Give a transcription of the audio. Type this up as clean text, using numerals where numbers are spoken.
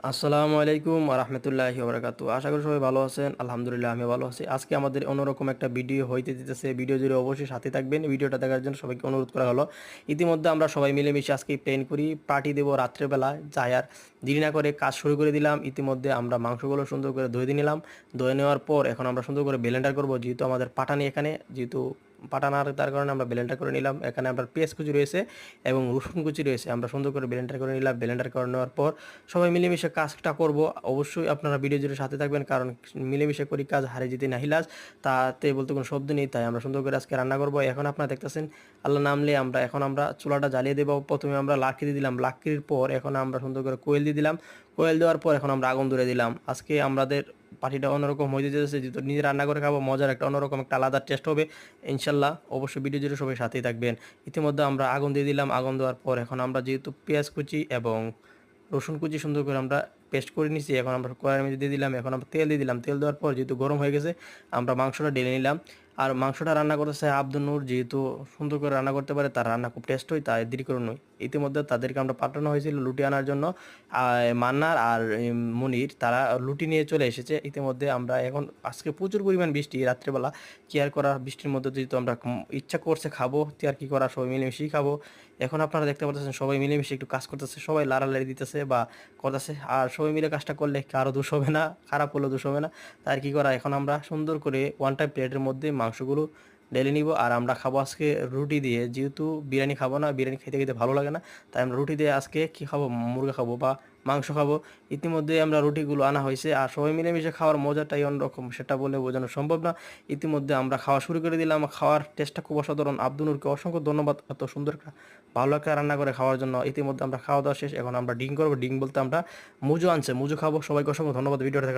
আসসালামু আলাইকুম ওয়া রাহমাতুল্লাহি ওয়া বারাকাতুহু। আশা করি সবাই ভালো আছেন। আলহামদুলিল্লাহ আমি ভালো আছি। আজকে আমাদের অন্যরকম একটা ভিডিও হইতে দিতেছে। ভিডিও জুড়ে অবশ্যই সাথে থাকবেন। ভিডিওটা দেখার জন্য সবাইকে অনুরোধ করা হলো। ইতিমধ্যে আমরা সবাই মিলেমিশে আজকে প্ল্যান করি পার্টি দেব রাত্রের বেলা। যাই আর দেরি না করে কাজ শুরু করে দিলাম। ইতিমধ্যে আমরা মাংসগুলো সুন্দর করে ধুয়ে নিলাম। ধুয়ে নেওয়ার পর এখন আমরা সুন্দর করে ব্লেন্ডার করব। যেহেতু আমাদের পাটানি এখানে যেহেতু পাটানার তার কারণে আমরা ব্লেন্ডার করে নিলাম। এখানে আমরা পেঁয়াজ কুচি রয়েছে এবং রসুন কুচি রয়েছে। আমরা সুন্দর করে ব্লেন্ডার করে নিলাম। ব্লেন্ডার করে নেওয়ার পর সবাই মিলেমিশে কাজটা করব। অবশ্যই আপনারা ভিডিও জুড়ে সাথে থাকবেন, কারণ মিলেমিশে করি কাজ হারে জিতে নাহিলাজ, তাতে বলতে কোনো শব্দ নেই। তাই আমরা সুন্দর করে আজকে রান্না করব। এখন আপনারা দেখতেছেন আল্লাহ নামলে এখন আমরা চুলাটা জ্বালিয়ে দেবো। প্রথমে আমরা লাকড়ি দিয়ে দিলাম, লাকড়ির পর এখন আমরা সুন্দর করে কোয়েল দিয়ে দিলাম। কোয়েল দেওয়ার পর এখন আমরা আগুন ধরে দিলাম। আজকে আমাদের পার্টিটা অন্যরকম হয়ে যেতেছে, যেহেতু নিজে রান্না করে খাবো, মজার একটা অন্যরকম একটা আলাদা টেস্ট হবে ইনশাল্লাহ। অবশ্যই ভিডিও জুড়ে সবাই সাথেই থাকবেন। ইতিমধ্যে আমরা আগুন দিয়ে দিলাম। আগুন দেওয়ার পর এখন আমরা যেহেতু পেঁয়াজ কুচি এবং রসুন কুচি সুন্দর করে আমরা পেস্ট করে নিছি, এখন আমরা কড়াইয়ের মধ্যে দিয়ে দিলাম। এখন আমরা তেল দিয়ে দিলাম। তেল দেওয়ার পর যেহেতু গরম হয়ে গেছে, আমরা মাংসটা ঢেলে নিলাম। আর মাংসটা রান্না করতেছে আব্দুল নূর, যেহেতু সুন্দর করে রান্না করতে পারে, তার রান্না খুব টেস্ট হয়, তাই দেরি করে নয়। ইতিমধ্যে তাদেরকে আমরা পাঠানো হয়েছিল লুটি আনার জন্য। মান্নার আর মুনির তারা লুটি নিয়ে চলে এসেছে। ইতিমধ্যে আমরা এখন আজকে প্রচুর পরিমাণ বৃষ্টি রাত্রেবেলা, কি আর করা, বৃষ্টির মধ্যে যেহেতু আমরা ইচ্ছা করছে খাবো, কি আর কি করা, সবাই মিলেমিশেই খাবো। এখন আপনারা দেখতে পাচ্ছেন সবাই মিলেমিশে একটু কাজ করতেছে, সবাই লাড়ালাড়ি দিতেছে বা করতেছে। আর সবাই মিলে কাজটা করলে কারো দোষ হবে না, খারাপ হলেও দোষ হবে না। তাই আর কি করা, এখন আমরা সুন্দর করে ওয়ান টাইম প্লেটের মধ্যে মাংসগুলো ঢেলে নিব। আর আমরা খাবো আজকে রুটি দিয়ে, যেহেতু বিরিয়ানি খাবো না, বিরিয়ানি খেতে খেতে ভালো লাগে না, তাই আমরা রুটি দিয়ে আজকে কি খাবো, মুরগা খাবো বা মাংস খাবো। ইতিমধ্যে আমরা রুটিগুলো আনা হয়েছে, আর সবাই মিলেমিশে খাওয়ার মজাটাই অন্যরকম, সেটা বলে বোঝানো সম্ভব না। ইতিমধ্যে আমরা খাওয়া শুরু করে দিলাম। খাওয়ার টেস্টটা খুব অসাধারণ। আব্দুনুরকে অসংখ্য ধন্যবাদ এত সুন্দর একটা ভালো একটা রান্না করে খাওয়ার জন্য। ইতিমধ্যে আমরা খাওয়া দাওয়া শেষ, এখন আমরা ডিং করবো। ডিং বলতে আমরা মুজো আনছে, মুজো খাবো। সবাইকে অসংখ্য ধন্যবাদ ভিডিওটা দেখার